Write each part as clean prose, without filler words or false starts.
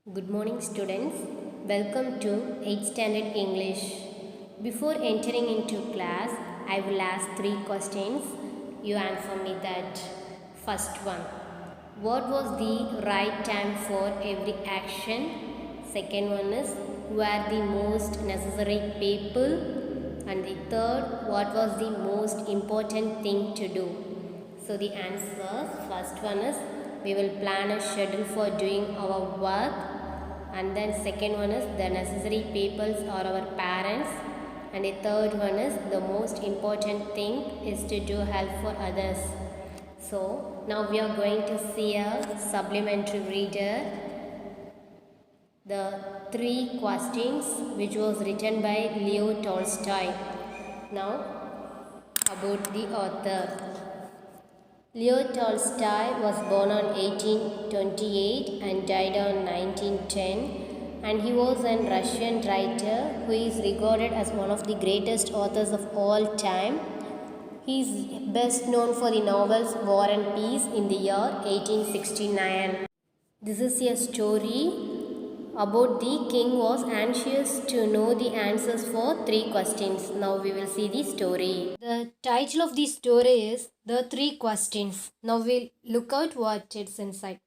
Good morning, students. Welcome to 8th Standard English. Before entering into class, I will ask three questions. You answer me that. First one, what was the right time for every action? Second one is, who are the most necessary people? And the third, what was the most important thing to do? So the answers, first one is, we will plan a schedule for doing our work, and then second one is the necessary peoples are our parents, and the third one is the most important thing is to do help for others. So now we are going to see a supplementary reader, the three questions which was written by Leo Tolstoy. Now about the author. Leo Tolstoy was born on 1828 and died on 1910, and he was a Russian writer who is regarded as one of the greatest authors of all time. He is best known for the novels War and Peace in the year 1869. This is a story about the king was anxious to know the answers for three questions. Now we will see the story. The title of the story is The Three Questions. Now we'll look out what it's inside.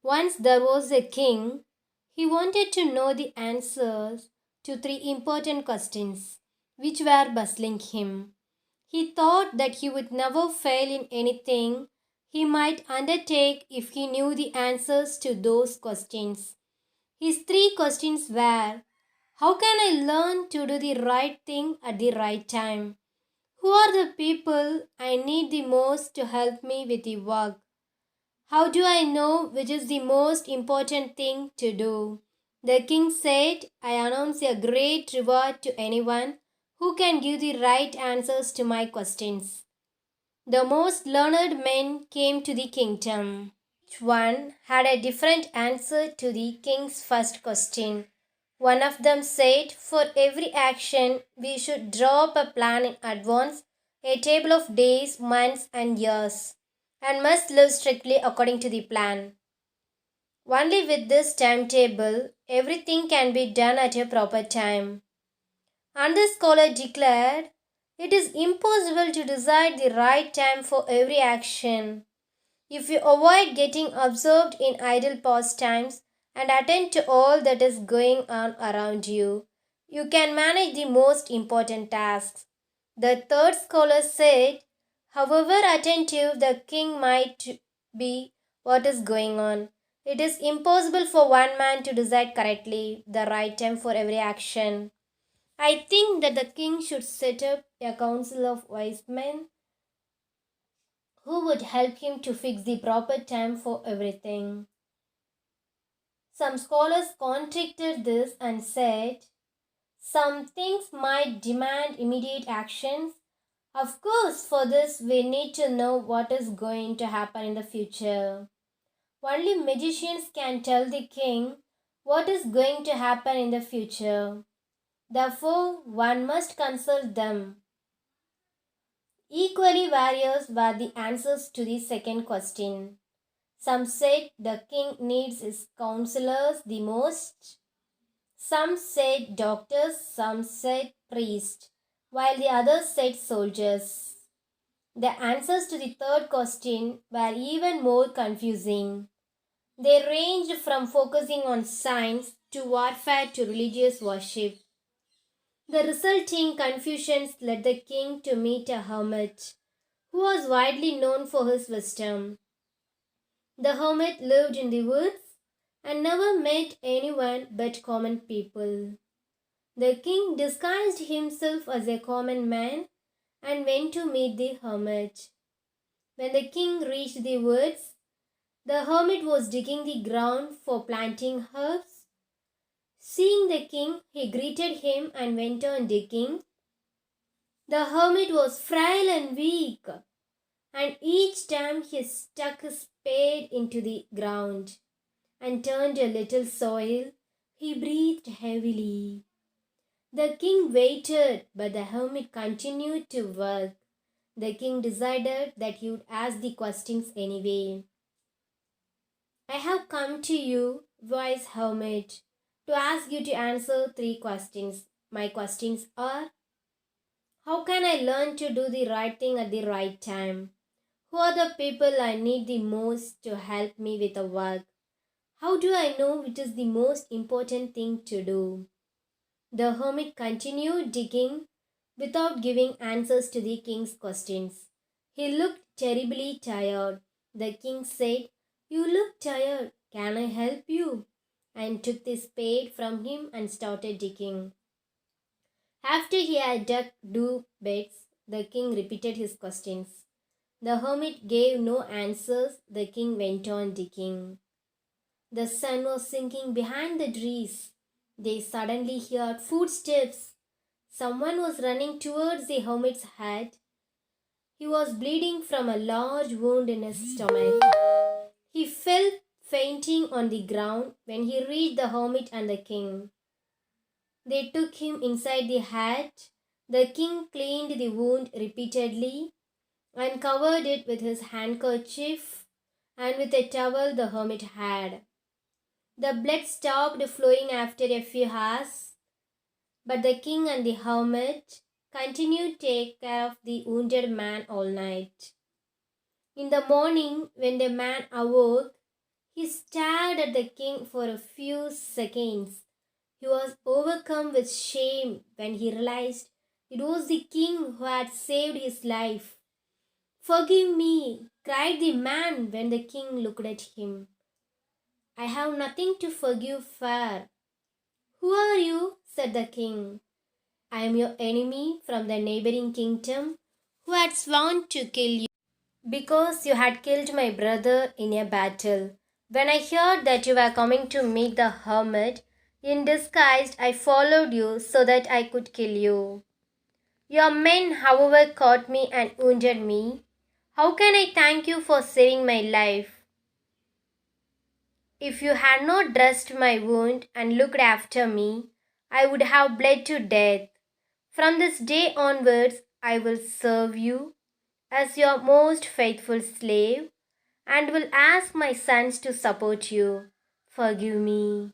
Once there was a king. He wanted to know the answers to three important questions which were bustling him. He thought that he would never fail in anything he might undertake if he knew the answers to those questions. His three questions were: how can I learn to do the right thing at the right time? Who are the people I need the most to help me with the work? How do I know which is the most important thing to do? The king said, I announce a great reward to anyone who can give the right answers to my questions. The most learned men came to the kingdom. Each one had a different answer to the king's first question. One of them said, for every action, we should draw up a plan in advance, a table of days, months, and years, and must live strictly according to the plan. Only with this timetable, everything can be done at a proper time. And the scholar declared, it is impossible to decide the right time for every action. If you avoid getting absorbed in idle pastimes and attend to all that is going on around you, you can manage the most important tasks. The third scholar said, however attentive the king might be what is going on, it is impossible for one man to decide correctly the right time for every action. I think that the king should set up a council of wise men who would help him to fix the proper time for everything. Some scholars contradicted this and said, some things might demand immediate actions. Of course, for this, we need to know what is going to happen in the future. Only magicians can tell the king what is going to happen in the future. Therefore, one must consult them. Equally various were the answers to the second question. Some said the king needs his counselors the most. Some said doctors, some said priests, while the others said soldiers. The answers to the third question were even more confusing. They ranged from focusing on science to warfare to religious worship. The resulting confusions led the king to meet a hermit who was widely known for his wisdom. The hermit lived in the woods and never met anyone but common people. The king disguised himself as a common man and went to meet the hermit. When the king reached the woods, the hermit was digging the ground for planting herbs. Seeing the king, he greeted him and went on digging. The hermit was frail and weak, and each time he stuck his spade into the ground and turned a little soil, he breathed heavily. The king waited, but the hermit continued to work. The king decided that he would ask the questions anyway. I have come to you wise hermit, to ask you to answer three questions. My questions are: how can I learn to do the right thing at the right time? Who are the people I need the most to help me with the work? How do I know which is the most important thing to do? The hermit continued digging without giving answers to the king's questions. He looked terribly tired. The king said, "You look tired. Can I help you?" And took the spade from him and started digging. After he had dug two beds, the king repeated his questions. The hermit gave no answers. The king went on digging. The sun was sinking behind the trees. They suddenly heard footsteps. Someone was running towards the hermit's hut. He was bleeding from a large wound in his stomach. He fell fainting on the ground when he reached the hermit and the king. They took him inside the hut. The king cleaned the wound repeatedly and covered it with his handkerchief and with a towel the hermit had. The blood stopped flowing after a few hours, but the king and the hermit continued to take care of the wounded man all night. In the morning, when the man awoke, he stared at the king for a few seconds. He was overcome with shame when he realized it was the king who had saved his life. "Forgive me," cried the man when the king looked at him. "I have nothing to forgive for." "Who are you?" said the king. "I am your enemy from the neighboring kingdom who had sworn to kill you because you had killed my brother in a battle. When I heard that you were coming to meet the hermit in disguise, I followed you so that I could kill you. Your men, however, caught me and wounded me. How can I thank you for saving my life? If you had not dressed my wound and looked after me, I would have bled to death. From this day onwards, I will serve you as your most faithful slave and will ask my sons to support you. Forgive me."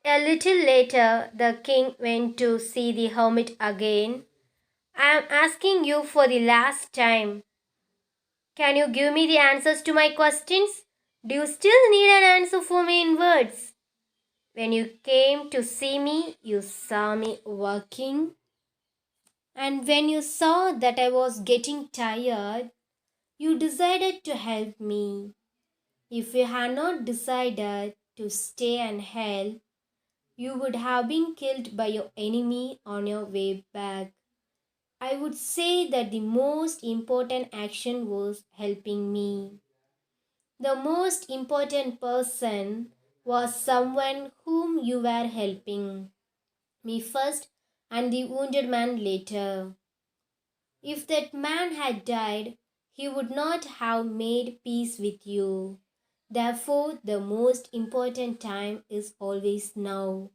A little later, the king went to see the hermit again. "I am asking you for the last time. Can you give me the answers to my questions? Do you still need an answer for me in words? When you came to see me, you saw me working. And when you saw that I was getting tired, you decided to help me. If you had not decided to stay and help, you would have been killed by your enemy on your way back. I would say that the most important action was helping me. The most important person was someone whom you were helping. Me first and the wounded man later. If that man had died, he would not have made peace with you. Therefore, the most important time is always now.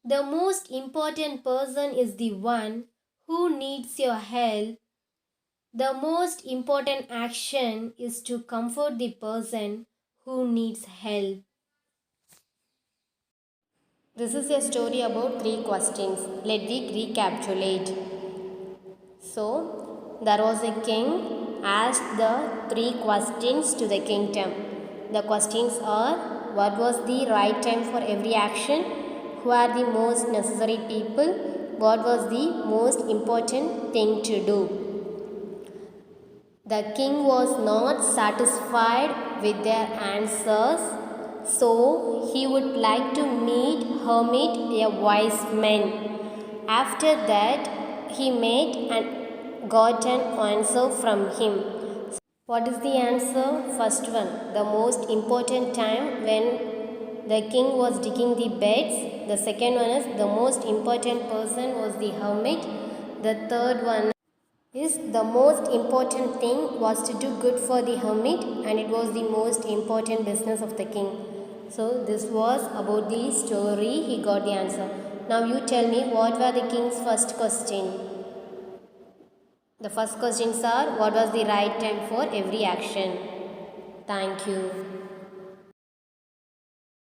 The most important person is the one who needs your help. The most important action is to comfort the person who needs help. This is a story about three questions. Let me recapitulate. So, there was a king asked the three questions to the kingdom. The questions are: what was the right time for every action? Who are the most necessary people? What was the most important thing to do? The king was not satisfied with their answers, so he would like to meet hermit, a wise man. After that, he met and got an answer from him. What is the answer? First one, the most important time when the king was digging the beds. The second one is the most important person was the hermit. The third one is the most important thing was to do good for the hermit, and it was the most important business of the king. So this was about the story. He got the answer. Now you tell me, what were the king's first question? The first questions are: what was the right time for every action? Thank you.